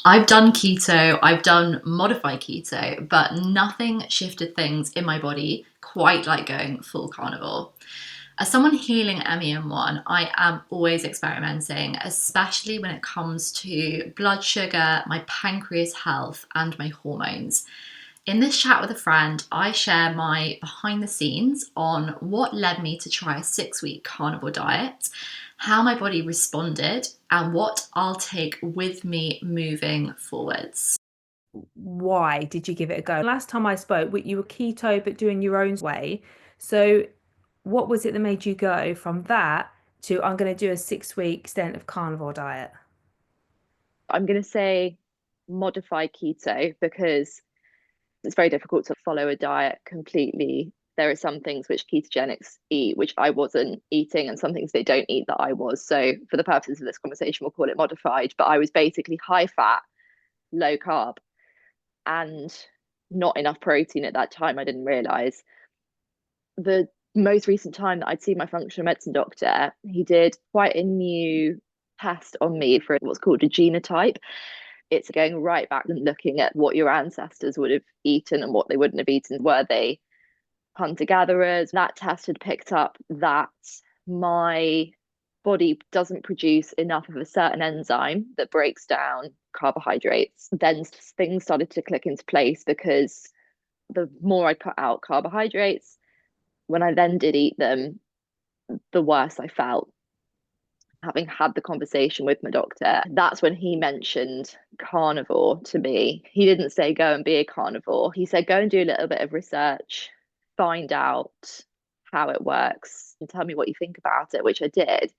I've done keto, I've done modified keto, but nothing shifted things in my body quite like going full carnivore. As someone healing MEN1, I am always experimenting, especially when it comes to blood sugar, my pancreas health, and my hormones. In this chat with a friend, I share my behind the scenes on what led me to try a 6 week carnivore diet, how my body responded, and what I'll take with me moving forwards. Why did you give it a go? Last time I spoke, you were keto but doing your own way. So, what was it that made you go from that to I'm going to do a 6 week stint of carnivore diet? I'm going to say modified keto because it's very difficult to follow a diet completely. There are some things which ketogenics eat, which I wasn't eating, and some things they don't eat that I was. So, for the purposes of this conversation, we'll call it modified. But I was basically high fat, low carb, and not enough protein at that time. I didn't realize. The most recent time that I'd seen my functional medicine doctor, he did quite a new test on me for what's called a genotype. It's going right back and looking at what your ancestors would have eaten and what they wouldn't have eaten. Were they hunter gatherers? That test had picked up that my body doesn't produce enough of a certain enzyme that breaks down carbohydrates. Then things started to click into place because the more I put out carbohydrates, when I then did eat them, the worse I felt. Having had the conversation with my doctor, that's when he mentioned carnivore to me. He didn't say go and be a carnivore. He said go and do a little bit of research, find out how it works, and tell me what you think about it, which I did.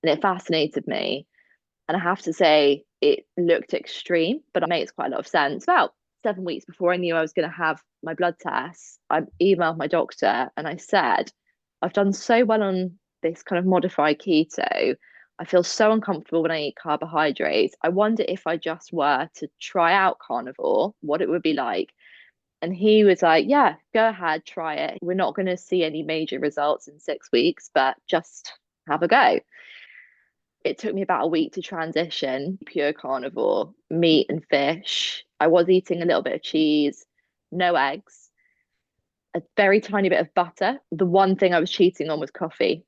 And it fascinated me. And I have to say, it looked extreme, but it makes quite a lot of sense. About 7 weeks before I knew I was going to have my blood tests, I emailed my doctor and I said, I've done so well on this kind of modified keto. I feel so uncomfortable when I eat carbohydrates. I wonder if I just were to try out carnivore, what it would be like. And he was like, yeah, go ahead, try it. We're not going to see any major results in 6 weeks, but just have a go. It took me about a week to transition pure carnivore, meat and fish. I was eating a little bit of cheese, no eggs, a very tiny bit of butter. The one thing I was cheating on was coffee.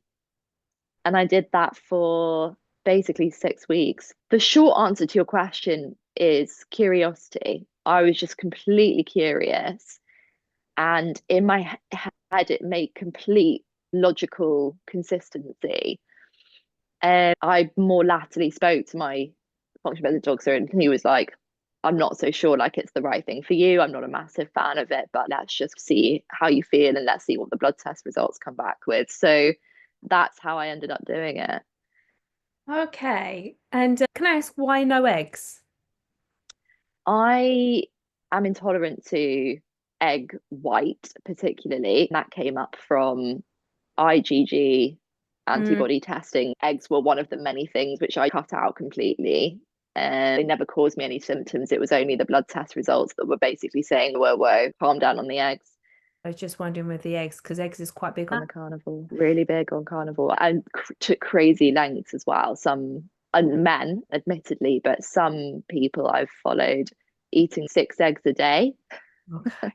And I did that for basically 6 weeks. The short answer to your question is curiosity. I was just completely curious. And in my head, it made complete logical consistency. And I more latterly spoke to my functional medicine doctor, and he was like, I'm not so sure like it's the right thing for you. I'm not a massive fan of it, but let's just see how you feel and let's see what the blood test results come back with. So that's how I ended up doing it. Okay. And can I ask why no eggs? I am intolerant to egg white, particularly. That came up from IgG Mm, antibody testing. Eggs were one of the many things which I cut out completely. And they never caused me any symptoms. It was only the blood test results that were basically saying, whoa, whoa, calm down on the eggs. I was just wondering with the eggs because eggs is quite big On on. the carnivore, really big on carnivore, and took crazy lengths as well. Some and men, admittedly, but some people I've followed eating 6 eggs a day. Okay.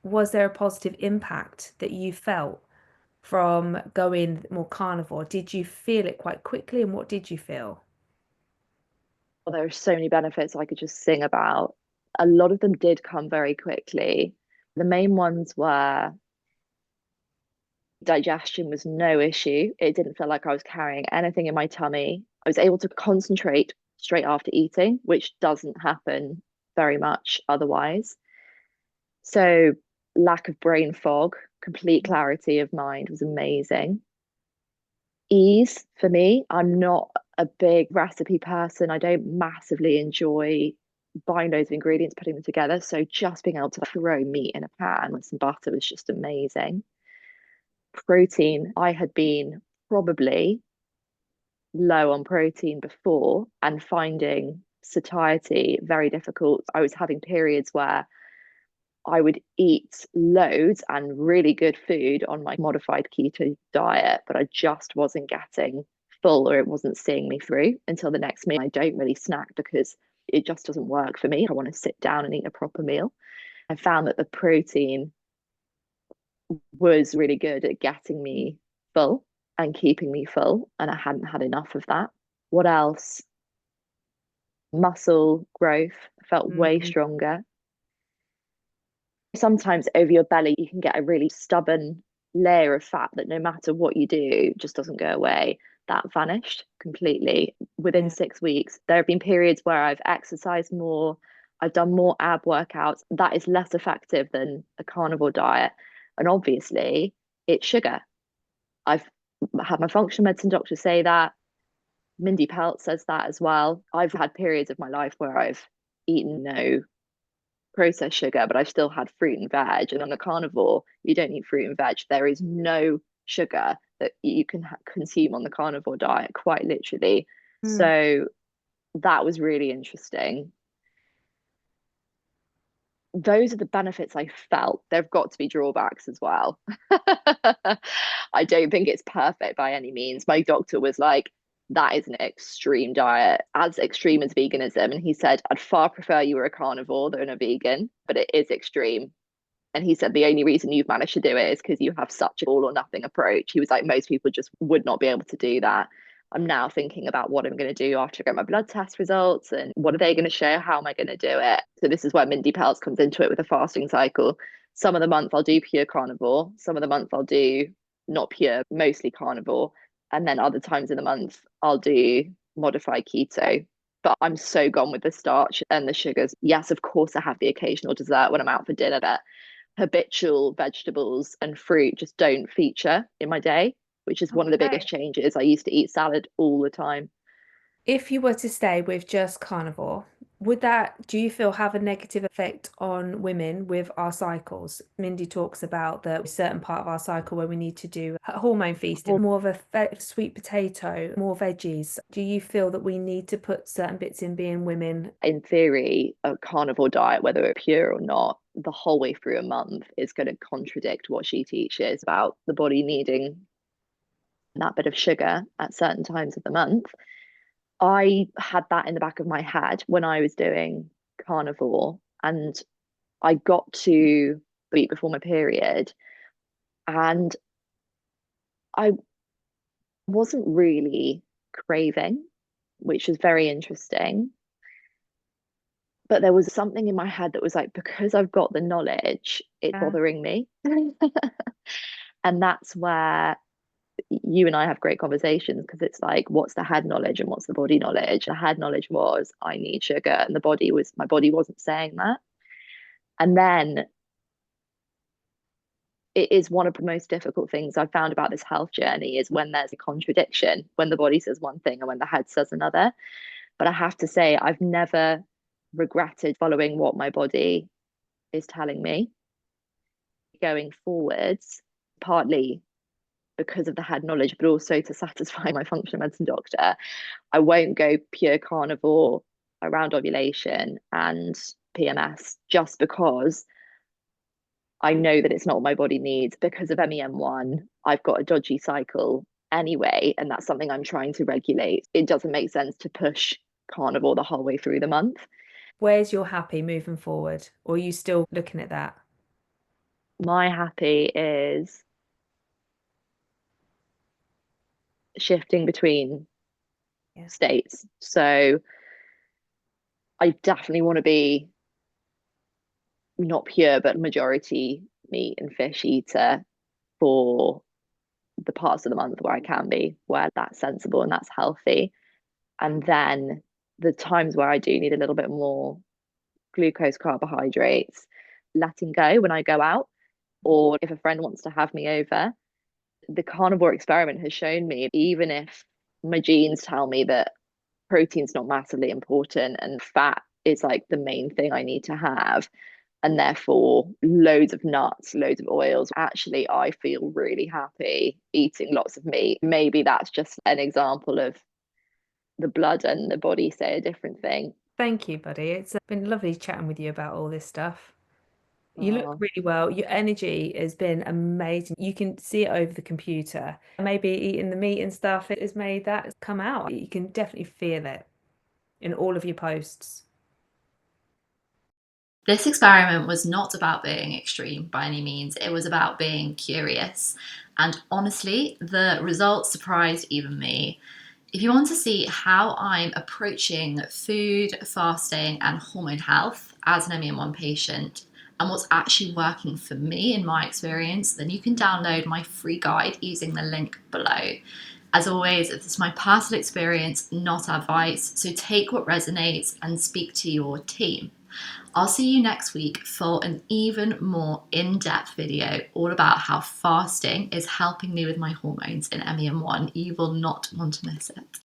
Was there a positive impact that you felt from going more carnivore? Did you feel it quite quickly and what did you feel? Well, there are so many benefits I could just sing about. A lot of them did come very quickly. The main ones were digestion was no issue. It didn't feel like I was carrying anything in my tummy. I was able to concentrate straight after eating, which doesn't happen very much otherwise. So, lack of brain fog, complete clarity of mind was amazing. Ease for me, I'm not a big recipe person. I don't massively enjoy buying loads of ingredients, putting them together. So, just being able to throw meat in a pan with some butter was just amazing. Protein, I had been probably low on protein before and finding satiety very difficult. I was having periods where I would eat loads and really good food on my modified keto diet, but I just wasn't getting full or it wasn't seeing me through until the next meal. I don't really snack because it just doesn't work for me. I want to sit down and eat a proper meal. I found that the protein was really good at getting me full and keeping me full, and I hadn't had enough of that. What else? Muscle growth, felt way stronger. Sometimes over your belly, you can get a really stubborn layer of fat that no matter what you do, just doesn't go away. That vanished completely within 6 weeks. There have been periods where I've exercised more, I've done more ab workouts. That is less effective than a carnivore diet. And obviously, it's sugar. I've had my functional medicine doctor say that. Mindy Pelt says that as well. I've had periods of my life where I've eaten no processed sugar, but I've still had fruit and veg. And on a carnivore, you don't eat fruit and veg. There is no sugar that you can consume on the carnivore diet, quite literally. So that was really interesting. Those are the benefits I felt. There've got to be drawbacks as well. I don't think it's perfect by any means. My doctor was like, that is an extreme diet, as extreme as veganism. And he said, I'd far prefer you were a carnivore than a vegan, but it is extreme. And he said, the only reason you've managed to do it is because you have such an all or nothing approach. He was like, most people just would not be able to do that. I'm now thinking about what I'm going to do after I get my blood test results and what are they going to show? How am I going to do it? So this is where Mindy Pelts comes into it with a fasting cycle. Some of the month I'll do pure carnivore. Some of the month I'll do not pure, mostly carnivore. And then other times in the month I'll do modified keto. But I'm so gone with the starch and the sugars. Yes, of course, I have the occasional dessert when I'm out for dinner, but habitual vegetables and fruit just don't feature in my day, which is one of the biggest changes. I used to eat salad all the time. If you were to stay with just carnivore, would that, do you feel, have a negative effect on women with our cycles? Mindy talks about the certain part of our cycle where we need to do hormone feasting, more of a sweet potato, more veggies. Do you feel that we need to put certain bits in being women? In theory, a carnivore diet, whether it's pure or not, the whole way through a month is going to contradict what she teaches about the body needing that bit of sugar at certain times of the month. I had that in the back of my head when I was doing carnivore, and I got to the week before my period, and I wasn't really craving, which was very interesting. But there was something in my head that was like, because I've got the knowledge, it's bothering me. And that's where you and I have great conversations, because it's like, what's the head knowledge and what's the body knowledge? The head knowledge was I need sugar, and my body wasn't saying that. And then it is one of the most difficult things I've found about this health journey is when there's a contradiction, when the body says one thing and when the head says another. But I have to say, I've never regretted following what my body is telling me going forwards, partly because of the head knowledge, but also to satisfy my functional medicine doctor. I won't go pure carnivore around ovulation and PMS just because I know that it's not what my body needs. Because of MEN1, I've got a dodgy cycle anyway, and that's something I'm trying to regulate. It doesn't make sense to push carnivore the whole way through the month. Where's your happy moving forward? Or are you still looking at that? My happy is shifting between states. So I definitely want to be not pure, but majority meat and fish eater for the parts of the month where I can be, where that's sensible and that's healthy. And then the times where I do need a little bit more glucose, carbohydrates, letting go when I go out, or if a friend wants to have me over. The carnivore experiment has shown me, even if my genes tell me that protein's not massively important and fat is like the main thing I need to have, and therefore loads of nuts, loads of oils, actually I feel really happy eating lots of meat. Maybe that's just an example of the blood and the body say a different thing. Thank you, buddy. It's been lovely chatting with you about all this stuff. You look Oh, really well. Your energy has been amazing. You can see it over the computer. Maybe eating the meat and stuff, it has made that come out. You can definitely feel it in all of your posts. This experiment was not about being extreme by any means, it was about being curious. And honestly, the results surprised even me. If you want to see how I'm approaching food, fasting, and hormone health as an MEN1 patient, and what's actually working for me in my experience, then you can download my free guide using the link below. As always, this is my personal experience, not advice, so take what resonates and speak to your team. I'll see you next week for an even more in-depth video all about how fasting is helping me with my hormones in MEN1. You will not want to miss it.